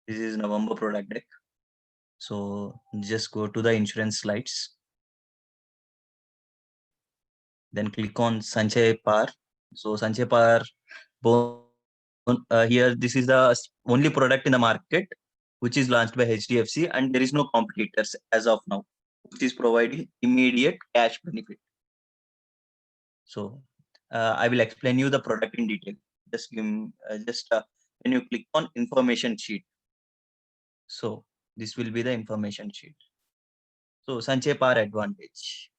This is November product deck. So just go to the insurance slides. Then click on Sanchay Par. So Sanchay Par, here this is the only product in the market which is launched by HDFC, and there is no competitors as of now, which is providing immediate cash benefit. So I will explain you the product in detail. Just when you click on information sheet. So this will be the information sheet. So Sanchay Par advantage.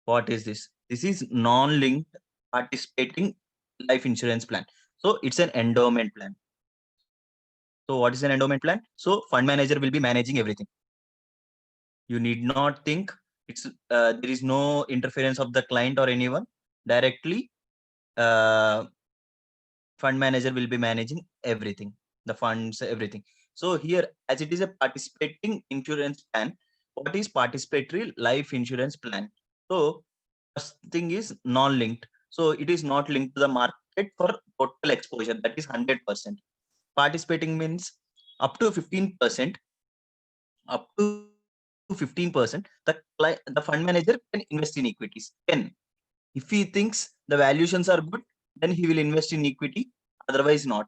What is this? This is non-linked participating life insurance plan. So it's an endowment plan. So what is an endowment plan? So fund manager will be managing everything. You need not think it's there is no interference of the client or anyone. Directly, fund manager will be managing everything, the funds, everything. So here, as it is a participating insurance plan, what is participatory life insurance plan? So first thing is non-linked. So it is not linked to the market for total exposure. That is 100%. Participating means up to 15%. Up to 15%, the fund manager can invest in equities. If he thinks the valuations are good, then he will invest in equity. Otherwise, not.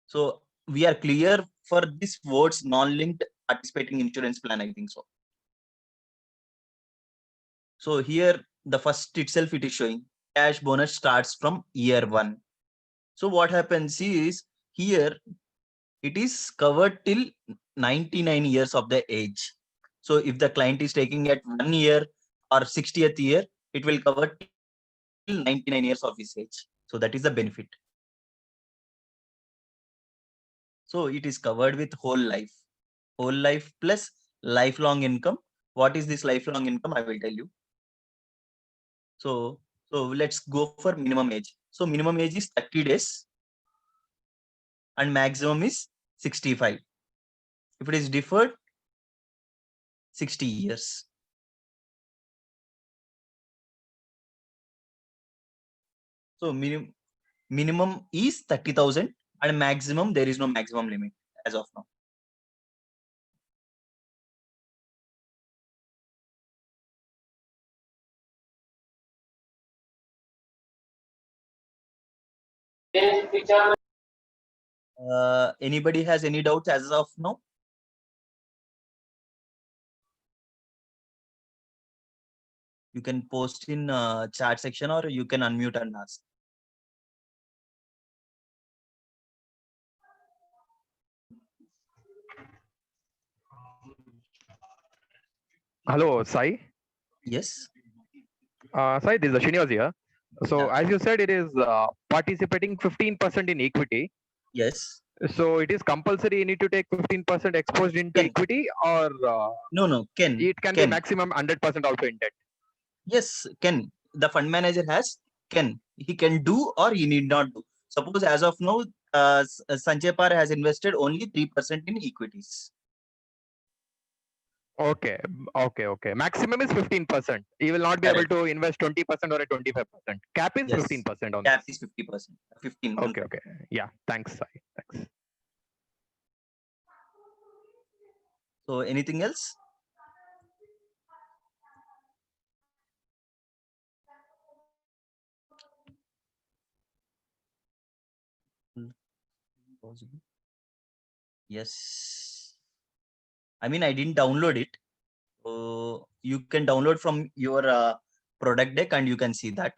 So we are clear for this words non-linked participating insurance plan. I think so. So here the first itself it is showing cash bonus starts from year 1. So what happens is here it is covered till 99 years of the age. So if the client is taking at 1 year or 60th year, it will cover till 99 years of his age. So that is the benefit. So it is covered with whole life plus lifelong income. What is this lifelong income? I will tell you. So let's go for minimum age. So minimum age is 30 days and maximum is 65. If it is deferred, 60 years. So minimum is 30,000 and maximum, there is no maximum limit as of now. Anybody has any doubts as of now? You can post in chat section or you can unmute and ask. Hello, Sai. Yes. Sai, this is Srinivas here. So, Yeah. as you said, it is participating 15% in equity. Yes. So, it is compulsory you need to take 15% exposed into equity, or no, it can be maximum 100% also in debt. Yes, can. The fund manager he can do or he need not do. Suppose as of now, Sanchay Par has invested only 3% in equities. Okay. Maximum is 15%. You will not be able to invest 20% or a 25%. Cap is 15% on Cap is 50%. 15. Okay. Yeah. Thanks, Sai. Thanks. So anything else? Yes. I mean, I didn't download it. You can download from your product deck and you can see that.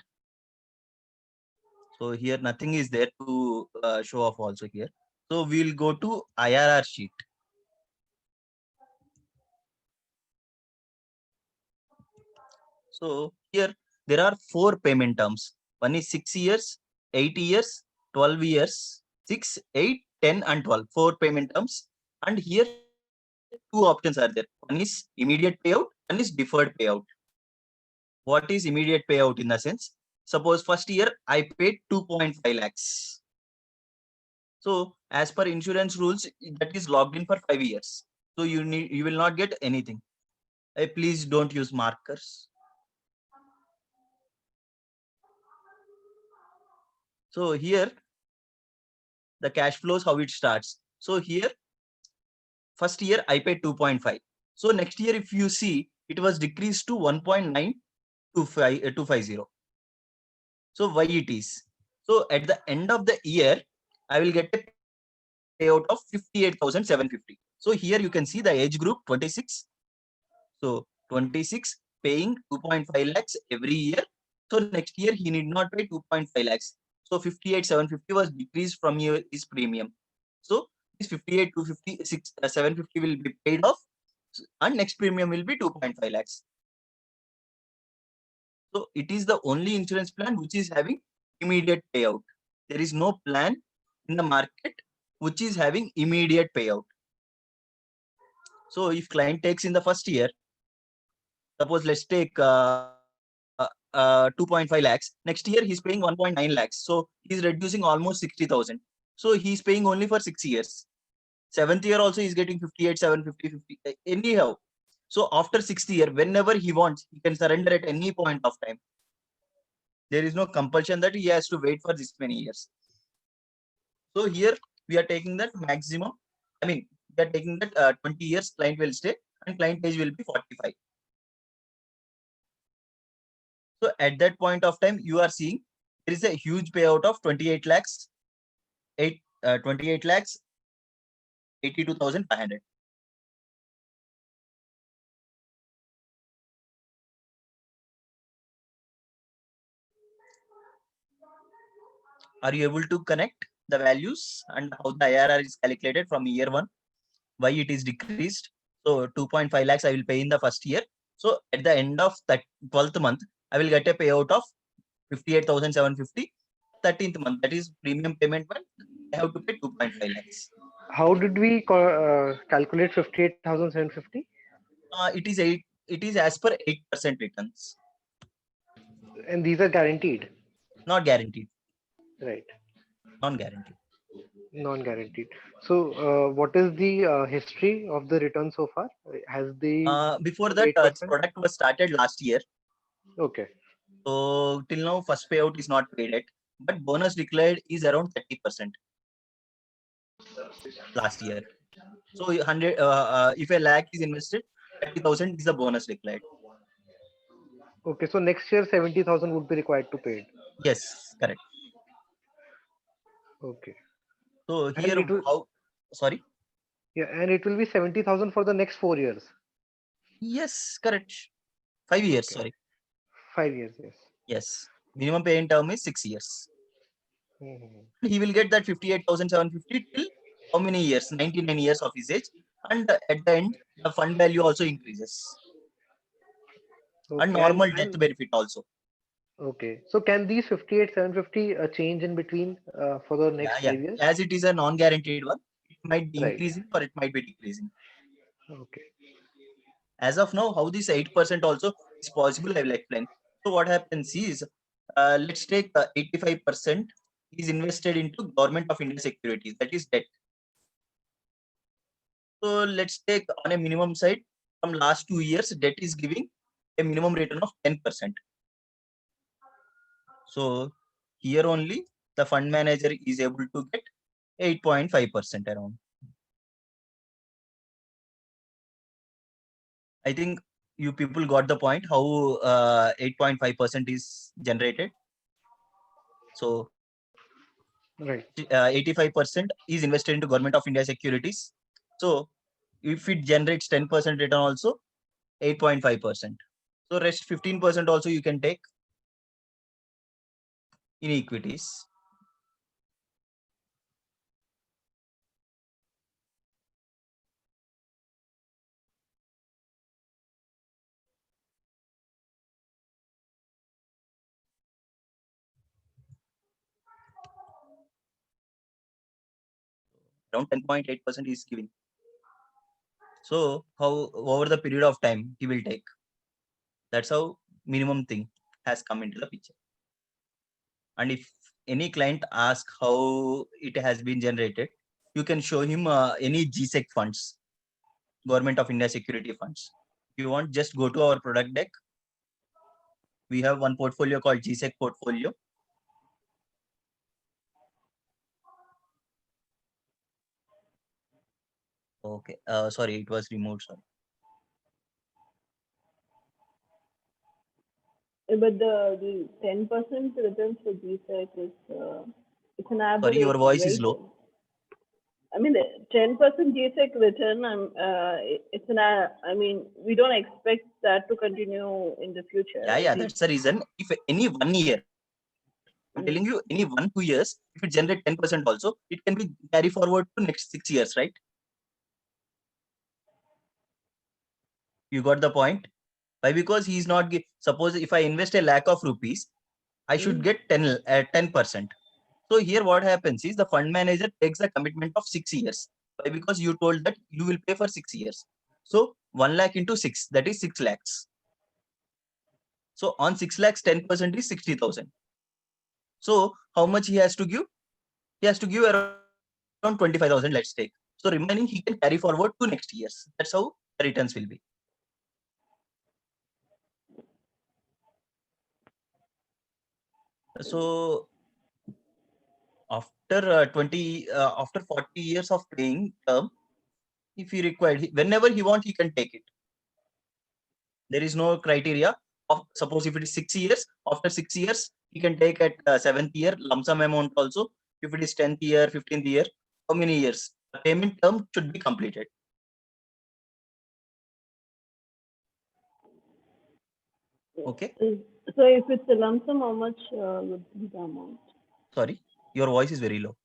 So here nothing is there to show off also here. So we'll go to IRR sheet. So here there are 4 payment terms. One is 6 years, 8 years, 12 years, 6, 8, 10 and 12. 4 payment terms. And here 2 options are there. One is immediate payout, one is deferred payout. What is immediate payout in the sense? Suppose first year I paid 2.5 lakhs. So as per insurance rules, that is logged in for 5 years. So you will not get anything. Please don't use markers. So here, the cash flows, how it starts. So here, first year I paid 2.5. So next year, if you see, it was decreased to 1.9250. So why it is? So at the end of the year, I will get a payout of 58,750. So here you can see the age group 26. So 26 paying 2.5 lakhs every year. So next year he need not pay 2.5 lakhs. So 58,750 was decreased from his premium. So this 58,250, 750 will be paid off, and next premium will be 2.5 lakhs. So it is the only insurance plan which is having immediate payout. There is no plan in the market which is having immediate payout. So if client takes in the first year, suppose let's take 2.5 lakhs. Next year he's paying 1.9 lakhs. So he's reducing almost 60,000. So he's paying only for 6 years. Seventh year also he's getting 58, 750, 50. Anyhow. So after 6th year, whenever he wants, he can surrender at any point of time. There is no compulsion that he has to wait for this many years. So here we are taking that maximum. I mean, we are taking that 20 years client will stay and client age will be 45. So at that point of time, you are seeing there is a huge payout of 28 lakhs, 28 lakhs, 82,500. Are you able to connect the values and how the IRR is calculated from year one? Why it is decreased? So 2.5 lakhs I will pay in the first year. So at the end of that 12th month, I will get a payout of 58,750. 13th month, that is premium payment when I have to pay 2.5 lakhs. How did we calculate 58,750? It is as per 8% returns, And these are guaranteed, not guaranteed, right? non-guaranteed. Non-guaranteed. So, what is the history of the return so far? Has the Before that, this 8%? product was started last year. Okay. So till now, first payout is not paid yet, but bonus declared is around 30% last year. So 100, if a lakh is invested, 30,000 is the bonus declared. Okay. So next year, 70,000 would be required to pay it. Yes, correct. Okay. So And here, it will, how? Sorry. yeah, and it will be 70,000 for the next 4 years. Yes, correct. 5 years. Okay. Sorry. 5 years, yes. Yes. Minimum paying term is 6 years. Mhm. He will get that 58,750 till how many years? 99 years of his age. And at the end, the fund value also increases. And Okay. normal death benefit also. Okay. So can these 58,750 change in between for the Yeah, next yeah. 5 years? As it is a non-guaranteed one, it might be Right. increasing or it might be decreasing. Okay. As of now, how this 8% also is possible, I will explain. So what happens is, let's take 85% is invested into Government of India securities, that is debt. So let's take on a minimum side, from last 2 years, debt is giving a minimum return of 10%. So here only the fund manager is able to get 8.5% around. I think you people got the point how 8.5% is generated. So Right. 85% is invested into Government of India securities. So if it generates 10% return also, 8.5%. So rest 15% also you can take in equities. Around 10.8% is giving. So how over the period of time he will take. That's how minimum thing has come into the picture. And if any client asks how it has been generated, you can show him any GSEC funds, Government of India security funds. If you want, just go to our product deck. We have one portfolio called GSEC portfolio. Okay. Sorry, it was removed. Sorry. But the 10% returns for GSEC is it's an aberration. Sorry, your voice is right? low. I mean, the 10% GSEC return. It's an. I mean, we don't expect that to continue in the future. Yeah, yeah. That's the reason. If any 1 year, I'm telling you, any 1-2 years, if it generate 10% also, it can be carry forward to next 6 years, right? You got the point? Why? Because he is not. Suppose if I invest a lakh of rupees, I should get 10%. So here what happens is the fund manager takes the commitment of 6 years. Why? Because you told that you will pay for 6 years. So 1 lakh into 6, that is 6 lakhs. So on 6 lakhs, 10% is 60,000. So how much he has to give? He has to give around 25,000, let's take. So remaining he can carry forward to next years. That's how the returns will be. So after 40 years of paying term, if he required, whenever he wants, he can take it. There is no criteria of, suppose if it is 6 years, after 6 years, he can take at 7th year lump sum amount also. If it is 10th year, 15th year, how many years? The payment term should be completed. Okay. So if it's a lump sum, how much would be the amount? Sorry, your voice is very low.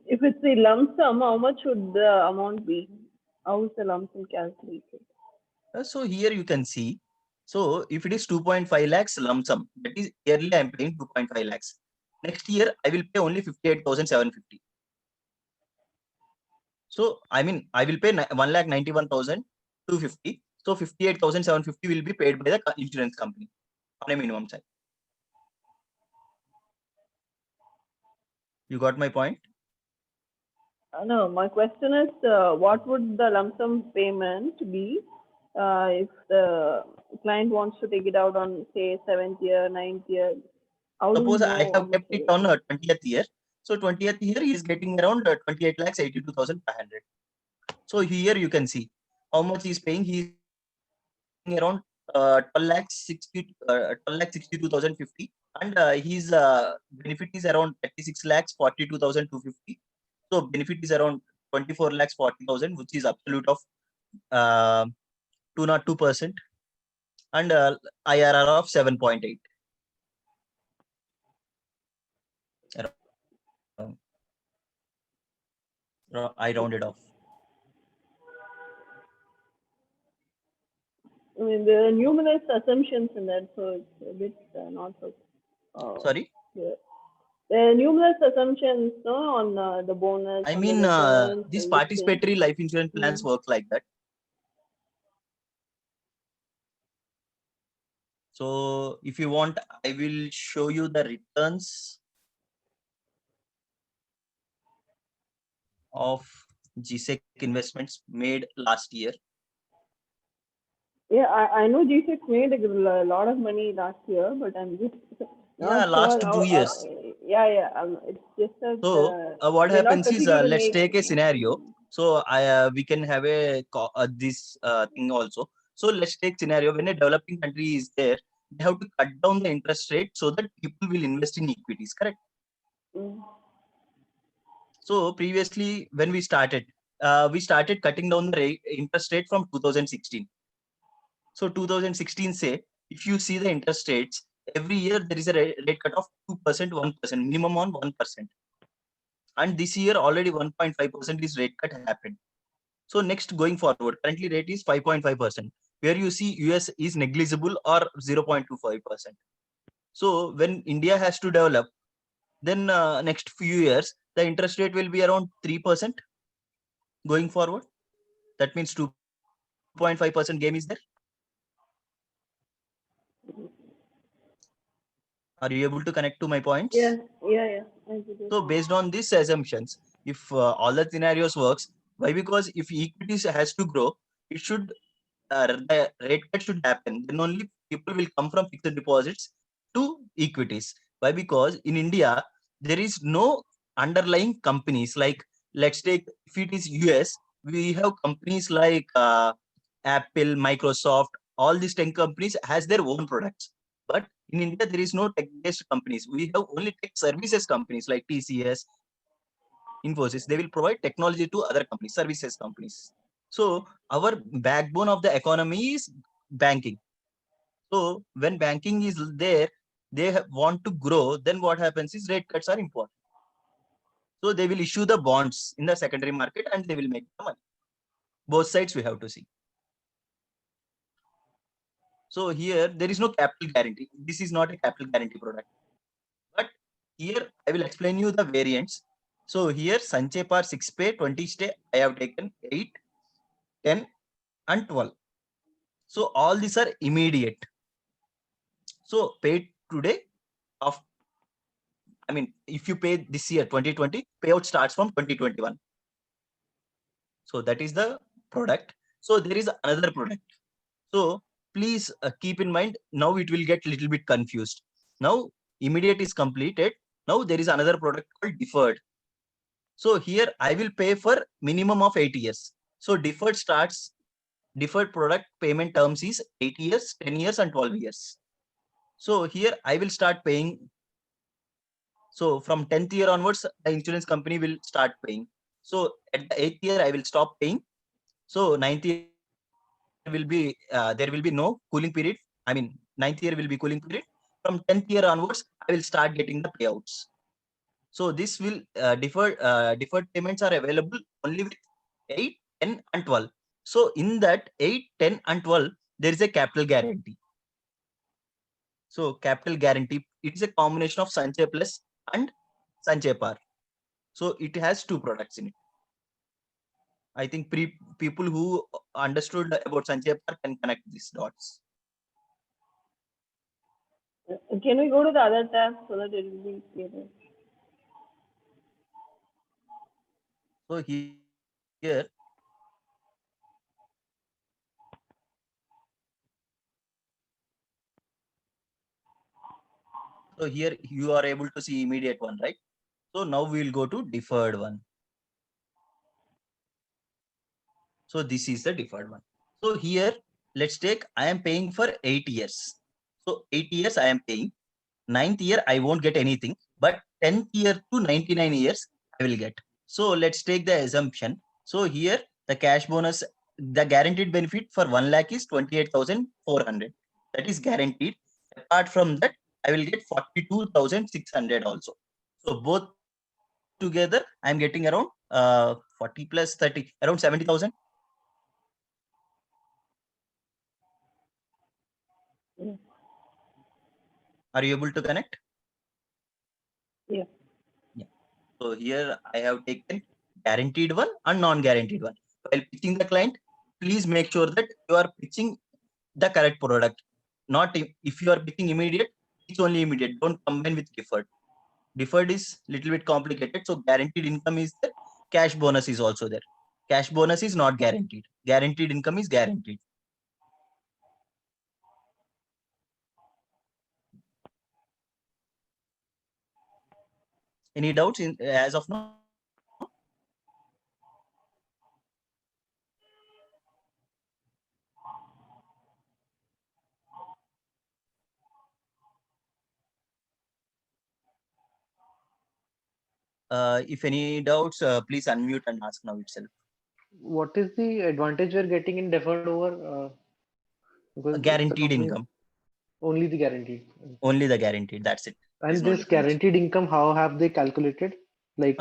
If it's a lump sum, how much would the amount be? How is the lump sum calculated? So here you can see. So if it is 2.5 lakhs lump sum, that is yearly I am paying 2.5 lakhs. Next year I will pay only 58,750. So I mean I will pay 1,91,250. So 58,750 will be paid by the insurance company on a minimum side. You got my point? No, my question is, what would the lump sum payment be if the client wants to take it out on, say, 7th year, 9th year? How do we Suppose I know how have much kept it it is? on 20th year. So 20th year he is getting around 28 lakhs 82,500. So here you can see how much he is paying. He is paying around 12 lakh 62,050, and his benefit is around 36 lakhs 42,250. So benefit is around 24 lakhs 40,000, which is absolute of 202%, and IRR of 7.8. I rounded off. I mean, there are numerous assumptions in that, so it's a bit not so. Sorry? Clear. There are numerous assumptions on the bonus. I on mean, the returns, these and this thing. participatory life insurance plans work like that. So if you want, I will show you the returns of GSEC investments made last year. Yeah, I know GSEC made a lot of money last year, but I'm just not Last sure 2 years. yeah. It's just that. So what we're not happens is, particular to let's make. take a scenario. So we can have a this thing also. So let's take scenario when a developing country is there, they have to cut down the interest rate so that people will invest in equities. Correct. So previously, when we started cutting down the interest rate from 2016. So 2016, say, if you see the interest rates, every year there is a rate cut of 2%, 1%, minimum on 1%. And this year already 1.5% is rate cut happened. So next going forward, currently rate is 5.5%, where you see US is negligible or 0.25%. So when India has to develop, then next few years, the interest rate will be around 3% going forward. That means 2.5% game is there. Are you able to connect to my points? Yeah. So based on these assumptions, if all the scenarios works, why? Because if equities has to grow, it should the rate cut should happen. Then only people will come from fixed deposits to equities. Why? Because in India there is no underlying companies. Like let's take if it is US, we have companies like Apple, Microsoft, all these tech companies has their own products. But in India, there is no tech-based companies. We have only tech services companies like TCS, Infosys. They will provide technology to other companies, services companies. So our backbone of the economy is banking. So when banking is there, they want to grow. Then what happens is rate cuts are important. So they will issue the bonds in the secondary market and they will make the money. Both sides we have to see. So here there is no capital guarantee. This is not a capital guarantee product. But here I will explain you the variants. So here Sanchay Par 6 pay 20 stay I have taken 8, 10 and 12. So all these are immediate. So paid today of, I mean, if you pay this year 2020, payout starts from 2021. So that is the product. So there is another product. So please keep in mind, now it will get a little bit confused. Now immediate is completed. Now there is another product called deferred. So here I will pay for minimum of 8 years. So deferred product payment terms is 8 years, 10 years and 12 years. So here I will start paying. So from 10th year onwards, the insurance company will start paying. So at the 8th year, I will stop paying. So 9th year will be, there will be no cooling period. I mean, 9th year will be cooling period. From 10th year onwards, I will start getting the payouts. So this will deferred payments are available only with 8, 10 and 12. So in that 8, 10 and 12, there is a capital guarantee. So capital guarantee, it is a combination of Sanchay Plus and Sanchay Par. So it has two products in it. I think people who understood about Sanchay Par can connect these dots. Can we go to the other tab so that it will be clearer? So here so here you are able to see immediate one, right? So now we will go to deferred one. So this is the deferred one. So here, let's take, I am paying for 8 years. So 8 years I am paying. 9th year, I won't get anything, but 10th year to 99 years, I will get. So let's take the assumption. So here, the cash bonus, the guaranteed benefit for 1 lakh is 28,400. That is guaranteed. Apart from that, I will get 42,600 also. So both together, I'm getting around 40 plus 30, around 70,000. Yeah. Are you able to connect? Yeah. Yeah. So here I have taken guaranteed one and non-guaranteed one. While pitching the client, please make sure that you are pitching the correct product. Not if you are pitching immediate, it's only immediate. Don't combine with deferred. Deferred is little bit complicated. So guaranteed income is there. Cash bonus is also there. Cash bonus is not guaranteed. Guaranteed income is guaranteed. Any doubts in as of now? If any doubts, please unmute and ask now itself. What is the advantage we're getting in deferred over? Because it's a Guaranteed company, income. only the guaranteed. Only the guaranteed. That's it. There's And no this difference. guaranteed income, how have they calculated? Like,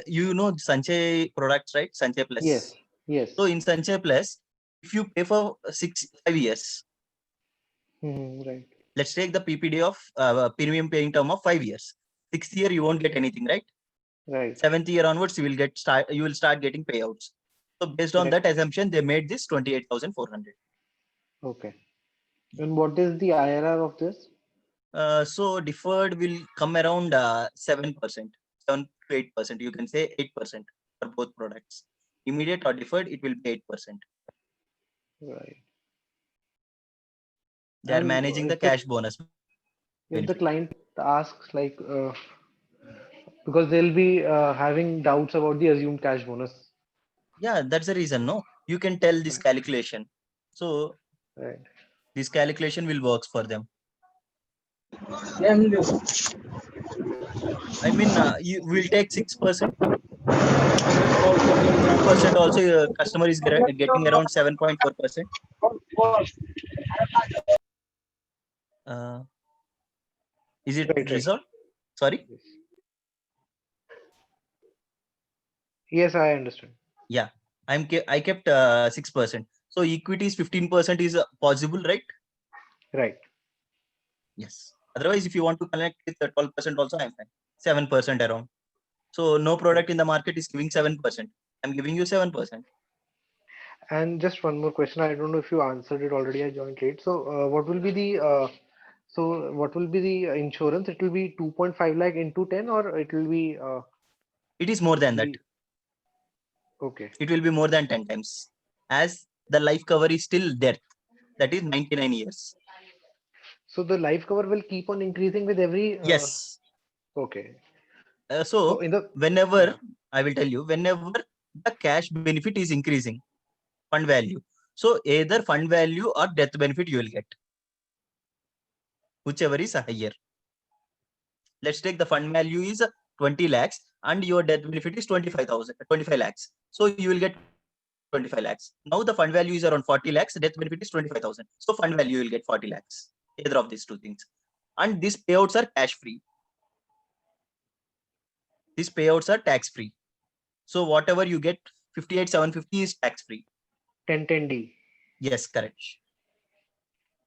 You know Sanchay products, right? Sanchay Plus. yes, yes. So in Sanchay Plus, if you pay for 5 years, Right. let's take the PPD of premium paying term of 5 years. 6th year you won't get anything, right? Right. 7th year onwards you will start getting payouts. So based on Correct. that assumption, they made this 28,400. Okay. And what is the IRR of this? So deferred will come around 7%, 7 to 8%. You can say 8% for both products. Immediate or deferred, it will be 8%. Right. They are And managing the if the, cash bonus. if the benefit. client asks, like, because they'll be having doubts about the assumed cash bonus. Yeah, that's the reason. No, you can tell this calculation. So Right. this calculation will work for them. I mean, you will take 6%. 2% also, your customer is getting around 7.4%. Is it Right. resolved? Sorry. Yes, I understand. Yeah, I kept 6%. So equity is 15% is possible, right? Right. Yes. Otherwise, if you want to connect with 12% also, I'm fine. 7% around. So no product in the market is giving 7%. I'm giving you 7%. And just one more question. I don't know if you answered it already. I joined late. So, what will be the insurance? It will be 2.5 lakh into 10, or it will be It is more than that. okay. It will be more than 10 times. As the life cover is still there. That is 99 years. So the life cover will keep on increasing with every. Yes. Okay. So in the whenever, I will tell you, whenever the cash benefit is increasing, fund value. So either fund value or death benefit you will get, whichever is higher. Let's take the fund value is 20 lakhs and your death benefit is 25 lakhs. So you will get 25 lakhs. Now the fund value is around 40 lakhs, death benefit is 25,000. So fund value you will get 40 lakhs. Either of these two things. And these payouts are cash free. These payouts are tax free. So whatever you get, 58,750 is tax free. 1010D. Yes, correct.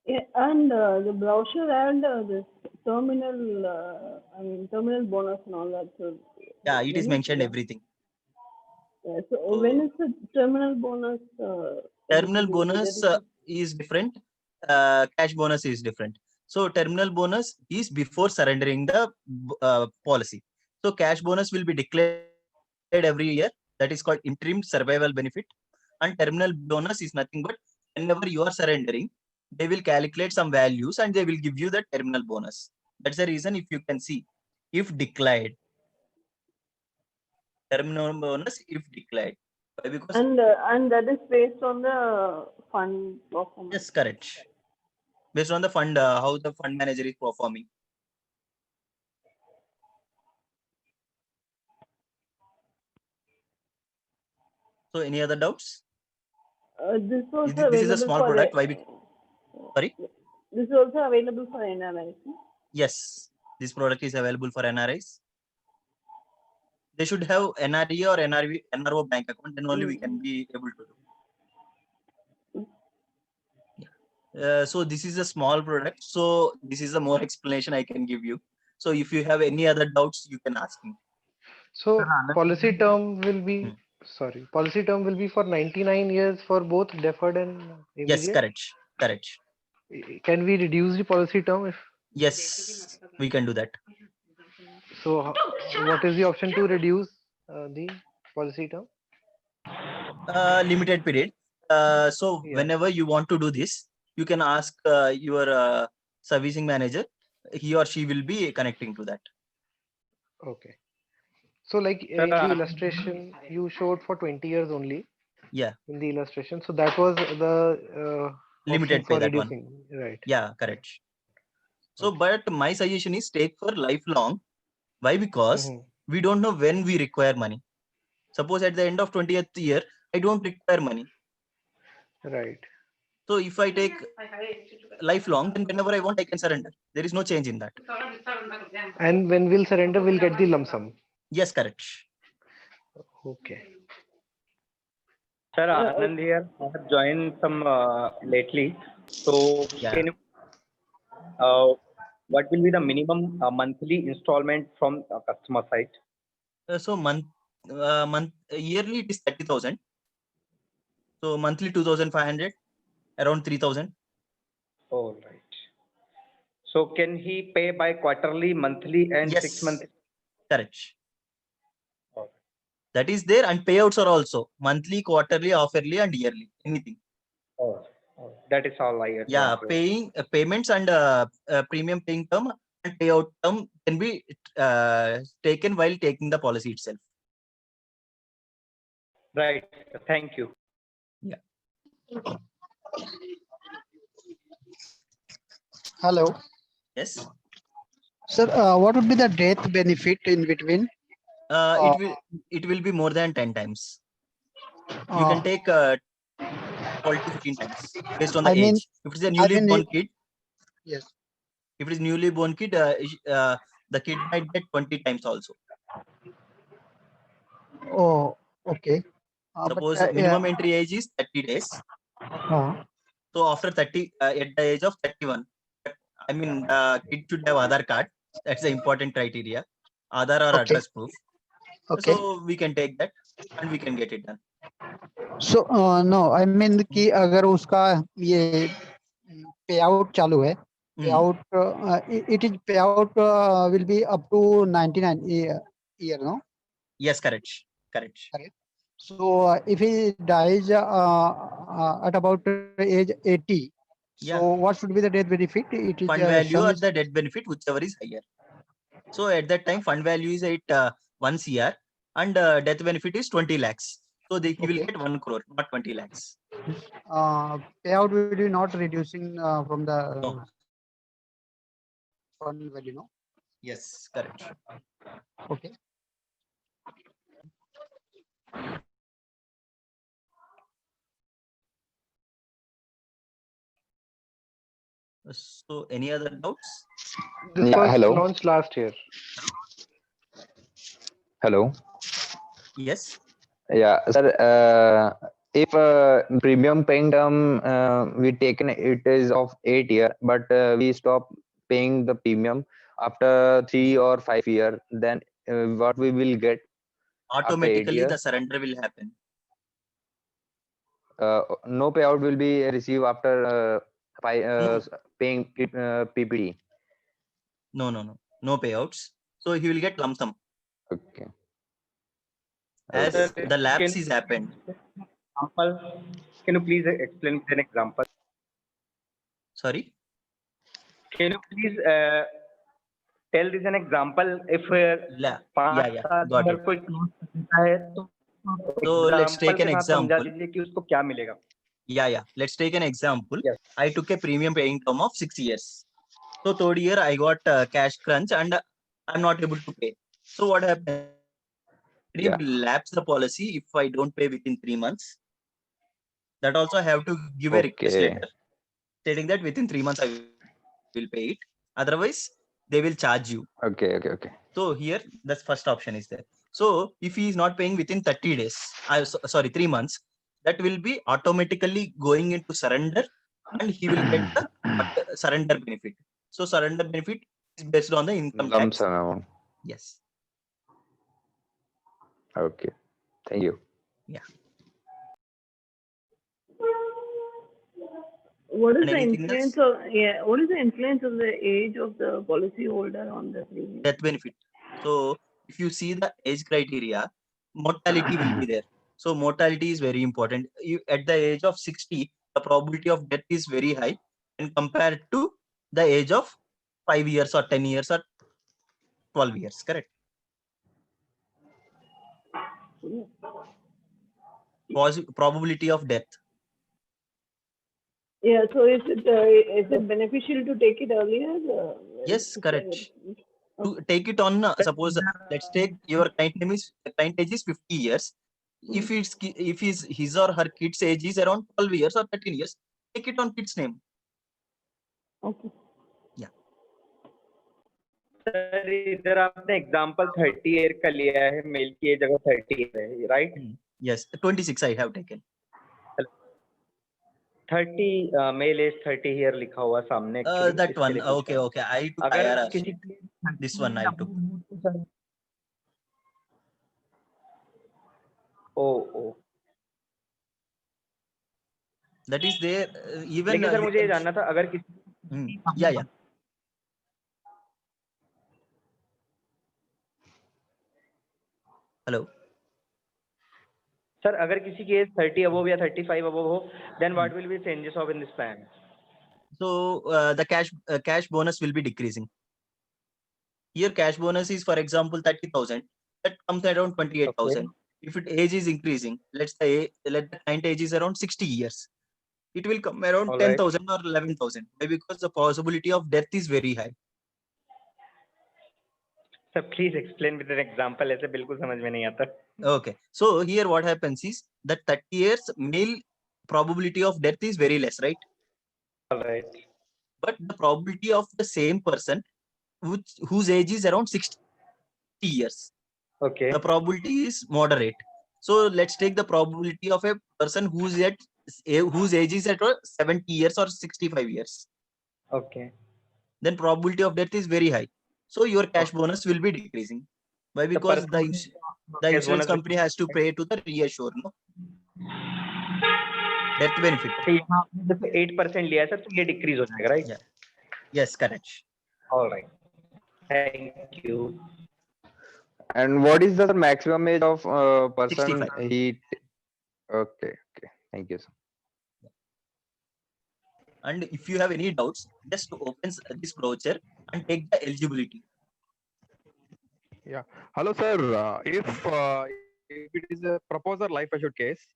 Yeah, and the brochure and this terminal bonus and all that. So Yeah, it is when mentioned everything. yeah, so when is the terminal bonus? Terminal eligibility? bonus There is different. Cash bonus is different. So terminal bonus is before surrendering the policy. So cash bonus will be declared every year. That is called interim survival benefit. And terminal bonus is nothing but whenever you are surrendering, they will calculate some values and they will give you the terminal bonus. That's the reason if you can see, if declared, terminal bonus if declared. Why? Because and that is based on the fund performance. yes, correct. Based on the fund, how the fund manager is performing. So any other doubts? This is also This is a available small for product. Why? Sorry? This is also available for NRIs. Yes, this product is available for NRIs. They should have NRE or NRO bank account. Then only we can be able to do. So this is a small product. So this is a more explanation I can give you. So if you have any other doubts, you can ask me. So policy term will be policy term will be for 99 years for both deferred and Yes, immediate. correct. Can we reduce the policy term if? Yes, we can do that. So what is the option to reduce the policy term? Limited period. So Yeah. whenever you want to do this, you can ask your servicing manager. He or she will be connecting to that. Okay. So like in the illustration you showed for 20 years only. Yeah. In the illustration, so that was the Limited option for pay, that one. reducing, right? Yeah, correct. So, Okay. but my suggestion is take for lifelong. Why? Because we don't know when we require money. Suppose at the end of 20th year, I don't require money. Right. So if I take lifelong, then whenever I want, I can surrender. There is no change in that. And when we'll surrender, we'll get the lump sum. Yes, correct. Okay. Sir, Anand here. I have joined some lately. So, Yeah. can you, what will be the minimum monthly installment from customer side? So yearly it is 30,000. So monthly 2,500, around 3,000. All right. So, can he pay by quarterly, monthly, and Yes, 6 months? correct. All right. That is there, and payouts are also monthly, quarterly, half-yearly, and yearly. Anything. Oh, that is all I had. Yeah, paying payments and premium paying term and payout term can be taken while taking the policy itself. Right. Thank you. Hello, Yes. sir. What would be the death benefit in between? Uh, it will be more than 10 times. You can take 12 to 15 times based on the I mean- age. If it's a I newly mean born it- kid, Yes. if it is newly born kid, the kid might get 20 times also. Oh, okay. Suppose minimum entry age is 30 days. So after 30, at the age of 31, I mean, the kid should have Aadhaar card. That's the important criteria. Aadhaar or Okay. address proof. Okay. So we can take that and we can get it done. So no, I mean कि अगर उसका ये payout चालू है, payout it is payout will be up to 99 year, no? Yes, correct. Correct. So if he dies at about age 80, so Yeah. what should be the death benefit? It is Fund value sum or is- the death benefit, whichever is higher. So at that time, fund value is at 1 CR and death benefit is 20 lakhs. So he will Okay. get 1 crore, not 20 lakhs. payout will be not reducing from the No. fund value, no? Yes, correct. Okay. So any other doubts? This Yeah, was hello. launched last year. Hello. Yes. Yeah, sir. If premium paying term we taken it is of 8 year, but we stop paying the premium after 3 or 5 year, then what we will get? Automatically the years? surrender will happen. No payout will be received after No. paying PPT. No, no, no. No payouts. So he will get lump sum. Okay. As Okay. the lapse is happened. Example. Can you please explain with an example? Sorry. Can you please tell this an example? If Yeah, 5 yeah, साल got अगर it. कोई close करता है तो So let's take an के साथ समझा example. दीजिए कि उसको क्या मिलेगा. Yeah. Let's take an example. Yes. I took a premium paying term of 6 years. So third year I got cash crunch and I'm not able to pay. So what happened? Yeah. Will lapse the policy if I don't pay within 3 months. That also I have to give a request Okay. letter stating that within 3 months I will pay it. Otherwise, they will charge you. Okay. So here, the first option is there. So if he is not paying within 30 days, 3 months, that will be automatically going into surrender and he will get the surrender benefit. So surrender benefit is based on the income Lump tax. sum amount. Yes. Okay. Thank you. What is And the anything influence else? what is the influence of the age of the policy holder on the premium? Death benefit. So if you see the age criteria, mortality will be there. So mortality is very important. At the age of 60, the probability of death is very high and compared to the age of 5 years or 10 years or 12 years, correct? Probability of death. Yeah, so is it beneficial to take it earlier? Yes, correct. To take it on, suppose let's take your client age is 50 years. If his or her kid's age is around 12 years or 13 years, take it on kid's name. Okay. Sir इधर आपने example 30 year का लिया है, mail की as अगर 30 है, right? Yes, 26 I have taken. 30 male age 30 year लिखा हुआ सामने. That one. Okay. I took अगर IRR. किसी This one I took. Oh That is there. Even लेकिन सर you मुझे ये can- जानना था, अगर किसी Yeah. Hello. सर अगर किसी की एज 30 अबव या 35 अबव हो, then what will be changes of in this plan? So the cash bonus will be decreasing. Here cash bonus is, for example, 30,000. That comes around 28,000. if it age is increasing, let's say let the client age is around 60 years, it will come around All right. 10,000 or 11,000. Why? Because the possibility of death is very high. Sir, please explain with an example. ऐसे बिल्कुल समझ में नहीं आता. Okay. So here what happens is that 30 years male probability of death is very less, right? All right. But the probability of the same person whose age is around 60 years, Okay. the probability is moderate. So let's take the probability of a person whose age is at 70 years or 65 years. Okay. Then probability of death is very high. So your cash Okay. bonus will be decreasing. Why? The Because the percentage the cash insurance bonus company has to pay to the reassure, no? Death benefit. Okay, यहाँ जैसे 8% लिया है sir, तो ये decrease हो जाएगा, right? Yeah. Yes, correct. All right. Thank you. And what is the maximum age of person 65. Okay, thank you, sir. And if you have any doubts, just open this brochure and take the eligibility. Hello, sir. If it is a proposer life assured case,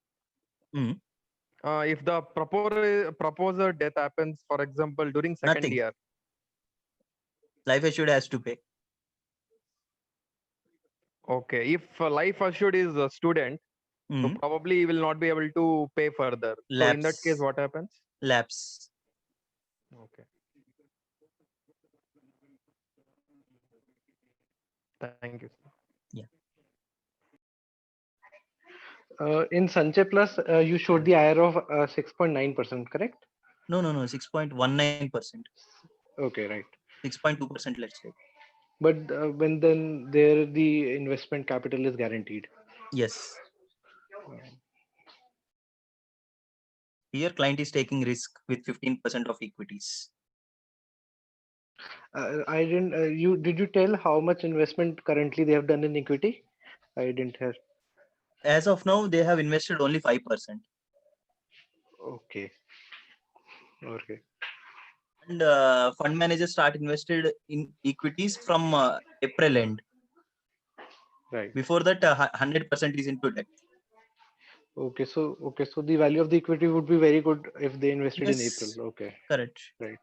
Mhm. If the proposer death happens, for example, during second Nothing. year, Life assured has to pay. okay. If life assured is a student, so Mhm. probably he will not be able to pay further. So in that case, Lapse. what happens? Lapse. Okay. Thank you, sir. In Sanchay Plus, you showed the IR of 6.9%, correct? No, 6.19%. Okay, right. 6.2%, let's say. But when then there the investment capital is guaranteed. Yes. Here client is taking risk with 15% of equities. I didn't. Did you tell how much investment currently they have done in equity? I didn't hear. As of now, they have invested only 5%. Okay. Okay. And fund managers start invested in equities from April end. Right. Before that, 100% is into debt. Okay. So the value of the equity would be very good if they invested in Yes. April. Okay. Correct. Right.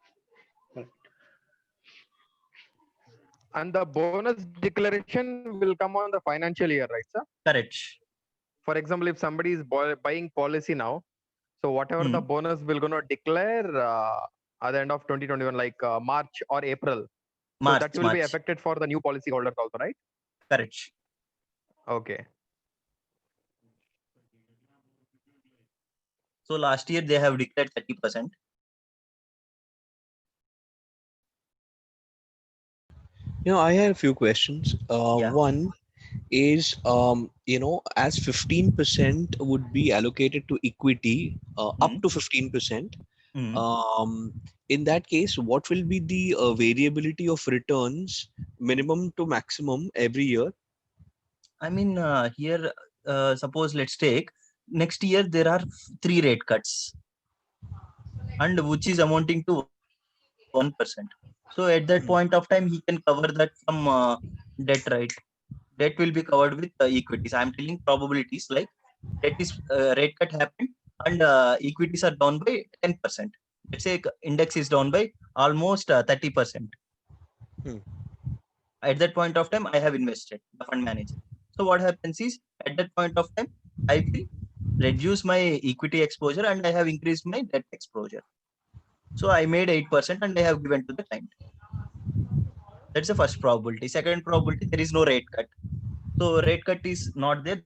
And the bonus declaration will come on the financial year, right, sir? Correct. For example, if somebody is buying policy now, so whatever the bonus will gonna declare at the end of 2021, like March or April, so that will be March. affected for the new policy holders also, right? Correct. Okay. So last year they have declared 30%. I had a few questions. Yeah. One is, as 15% would be allocated to equity, up to 15%. In that case, what will be the variability of returns, minimum to maximum every year? I mean, here, suppose let's take next year there are 3 rate cuts, and which is amounting to 1%. So at that point of time, he can cover that from debt, right? Debt will be covered with equities. I'm telling probabilities like debt is rate cut happened and equities are down by 10%. Let's say index is down by almost 30%. At that point of time, I have invested the fund manager. So what happens is at that point of time, I will reduce my equity exposure and I have increased my debt exposure. So I made 8% and I have given to the client. That's the first probability. Second probability, there is no rate cut. So rate cut is not there.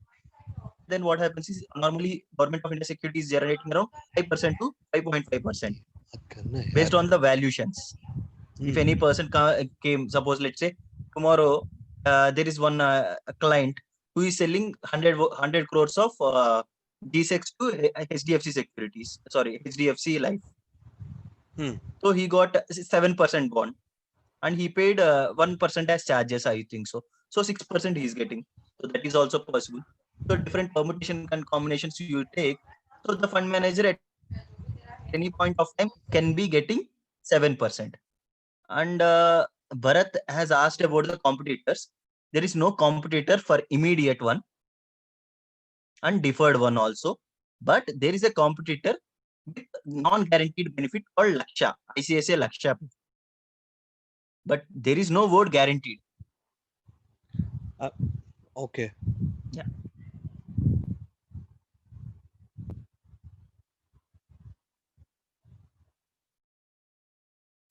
Then what happens is normally Government of India security is generating around 5% to 5.5% based on the valuations. If any person came, suppose let's say tomorrow there is one client who is selling 100 crores of G6 to HDFC Securities, sorry, HDFC Life. So he got 7% bond and he paid 1% as charges, I think so. So 6% he is getting. So that is also possible. So different permutation and combinations you take. So the fund manager at any point of time can be getting 7%. And Bharat has asked about the competitors. There is no competitor for immediate one. and deferred one also. But there is a competitor with non-guaranteed benefit called Laksha, ICICI Laksha. But there is no word guaranteed. Okay. Yeah.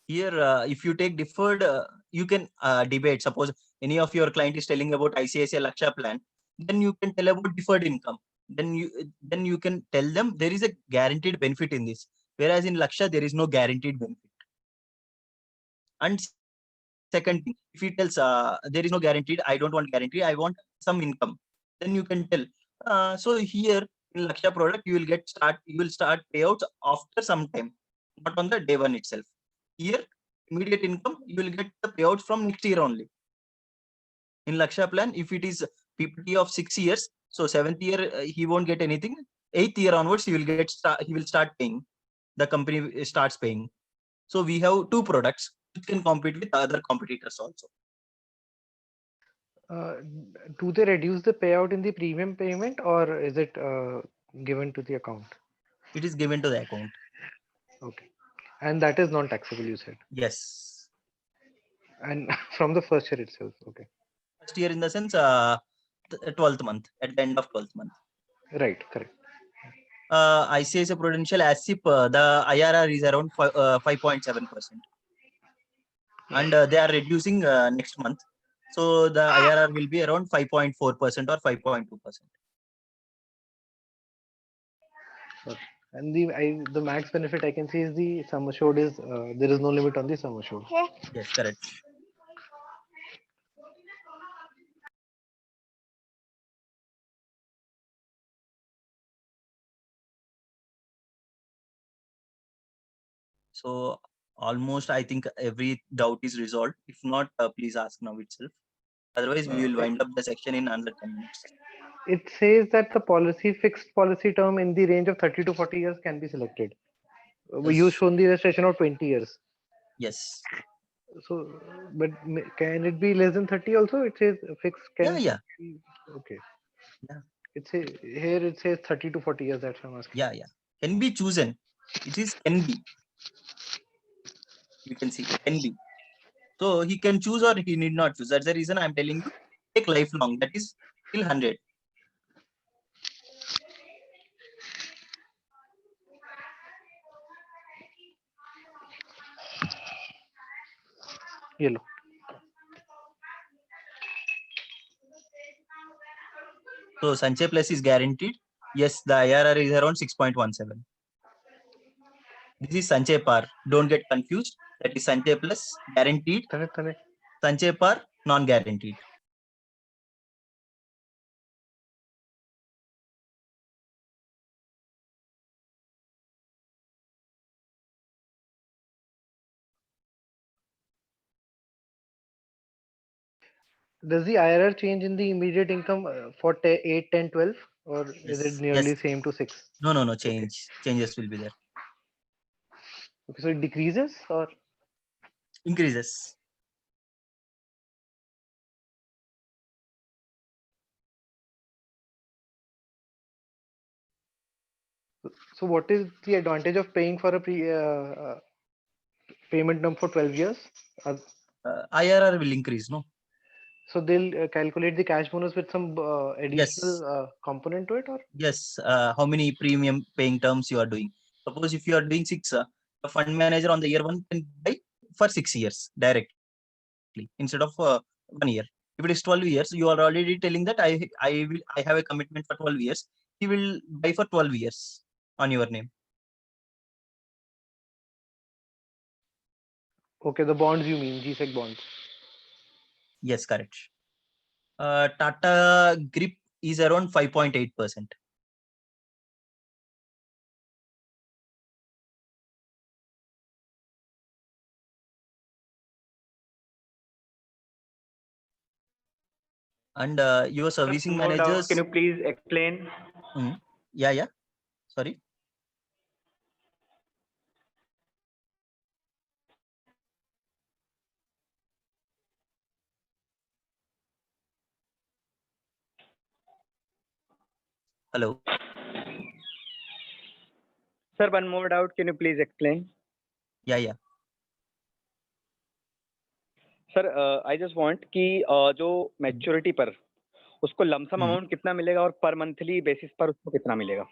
Here, if you take deferred, you can debate. Suppose any of your client is telling about ICICI Laksha plan, then you can tell about deferred income. Then you can tell them there is a guaranteed benefit in this. Whereas in Laksha, there is no guaranteed benefit. And second thing, if he tells there is no guaranteed, I don't want guarantee, I want some income, then you can tell. So here in Laksha product, you will start payouts after some time, not on the day one itself. Here, immediate income, you will get the payouts from next year only. In Laksha plan, if it is PPT of 6 years, so 7th year he won't get anything. 8th year onwards, he will start paying. The company starts paying. So we have two products which can compete with other competitors also. Do they reduce the payout in the premium payment, or is it given to the account? It is given to the account. Okay. And that is non-taxable, you said. Yes. And from the first year itself. Okay. First year in the sense 12th month, at the end of 12th month. Right, correct. ICICI Prudential ASIP, the IRR is around 5.7%. And they are reducing next month. So the IRR will be around 5.4% or 5.2%. And the max benefit I can see is the sum assured is there is no limit on the sum assured. Yes, correct. So almost I think every doubt is resolved. If not, please ask now itself. Otherwise, we will wind up the section in under 10 minutes. It says that the fixed policy term in the range of 30 to 40 years can be selected. You Yes. shown the illustration of 20 years. Yes. So, but can it be less than 30 also? It says fixed can. Yeah. Be, okay. Yeah. Here it says 30 to 40 years. That's what I'm asking. Yeah. Can be chosen. It is can be. You can see can be. So he can choose or he need not choose. That's the reason I'm telling you take lifelong. That is till 100. Yellow. So Sanchay Plus is guaranteed. Yes, the IRR is around 6.17. This is Sanchay Par. Don't get confused. That is Sanchay Plus guaranteed. Sanchay Par non-guaranteed. Does the IRR change in the immediate income for 8, 10, 12, or is it nearly same to 6? No. Changes will be there. Okay, so it decreases or increases? So what is the advantage of paying for a payment term for 12 years? IRR will increase, no? So they'll calculate the cash bonus with some additional component to it, or? Yes. How many premium paying terms you are doing? Suppose if you are doing 6, the fund manager on the year 1 can buy for 6 years directly instead of 1 year. If it is 12 years, you are already telling that I have a commitment for 12 years. He will buy for 12 years on your name. Okay, the bonds you mean, GSEC bonds. Yes, correct. Tata Grip is around 5.8%. And your servicing managers. Can you please explain? Yeah. Sorry. Hello. Sir, one more doubt. Can you please explain? Yeah. Sir I just want कि जो maturity पर उसको lump sum amount कितना मिलेगा और पर monthly basis पर उसको कितना मिलेगा?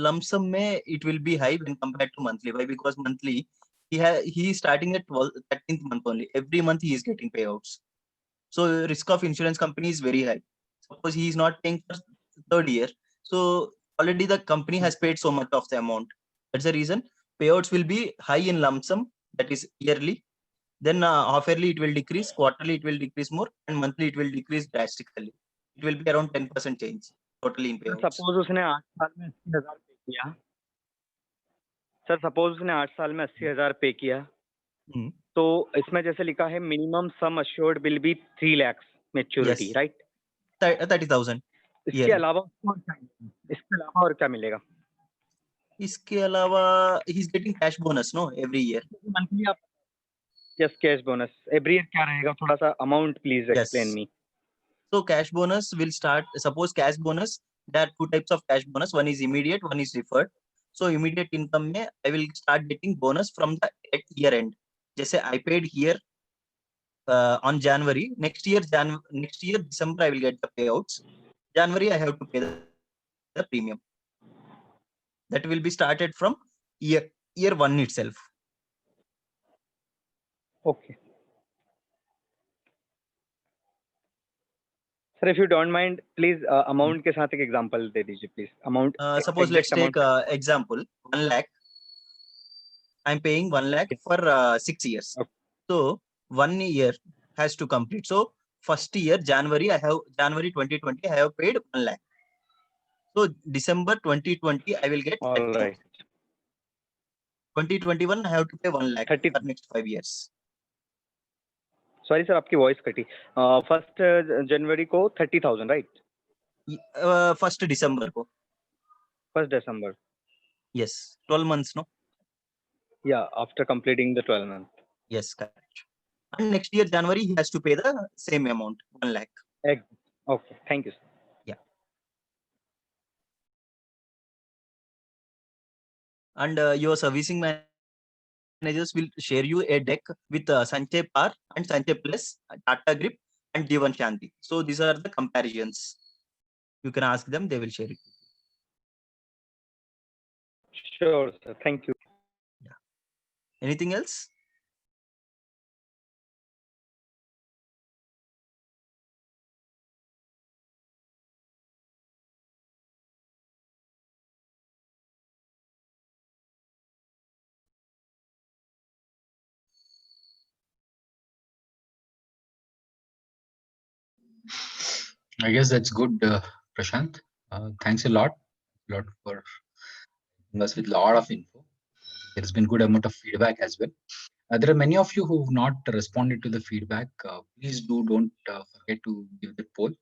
Lump sum में it will be high when compared to monthly. Why? Because monthly he is starting at 13th month only. Every month he is getting payouts. So risk of insurance company is very high. Suppose he is not paying for third year, so already the company has paid so much of the amount. That's the reason payouts will be high in lump sum, that is yearly. Then half yearly it will decrease, quarterly it will decrease more, and monthly it will decrease drastically. It will be around 10% change totally in payouts. Suppose उसने 8 साल में 80,000 पे किया। Sir suppose उसने 8 साल में 80,000 पे किया। तो इसमें जैसे लिखा है minimum sum assured will be 3 lakh maturity, Yes. Right? 30,000. इसके अलावा और क्या मिलेगा? इसके अलावा he is getting cash bonus, no, every year. Monthly आप yes cash bonus every year क्या रहेगा? थोड़ा सा amount please explain me. So cash bonus will start, suppose cash bonus, there are two types of cash bonus. One is immediate, one is deferred. So immediate income में I will start getting bonus from the at year end. जैसे I paid here on January, next year December I will get the payouts. January I have to pay the premium. That will be started from year one itself. Okay sir, if you don't mind please amount के साथ एक example दे दीजिए please. Amount Suppose let's take example 1 lakh. I'm paying 1 lakh for 6 years. Okay. So 1 year has to complete. So first year January 2020 I have paid 1 lakh. So December 2020 I will get all right 2021 I have to pay 1 lakh 30 for next 5 years. Sorry sir, आपकी voice कटी। First जनवरी को 30,000, right? First December को. 1 दिसंबर, Yes, 12 months, no? या after completing the 12 month. Yes, correct. And next year January he has to pay the same amount, 1 lakh. Okay, thank you sir. And your servicing managers will share you a deck with Sanchay Par and Sanchay Plus, Tata Grip and Divan Shanti. So these are the comparisons. You can ask them, they will share it. Sure sir, thank you. Anything else? I guess that's good, Prashant. Thanks a lot for giving us with a lot of info. There's been good amount of feedback as well. There are many of you who've not responded to the feedback. Please don't forget to give the poll.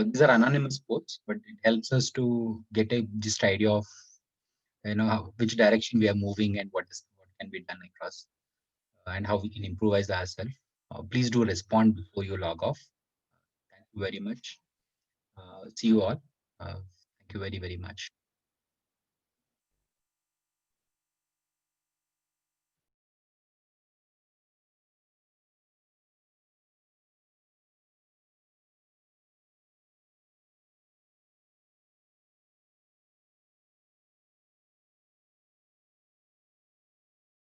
These are anonymous polls, but it helps us to get a just idea of which direction we are moving and what can be done across and how we can improvise ourselves. Please do respond before you log off. Thank you very much. See you all. Thank you very, very much.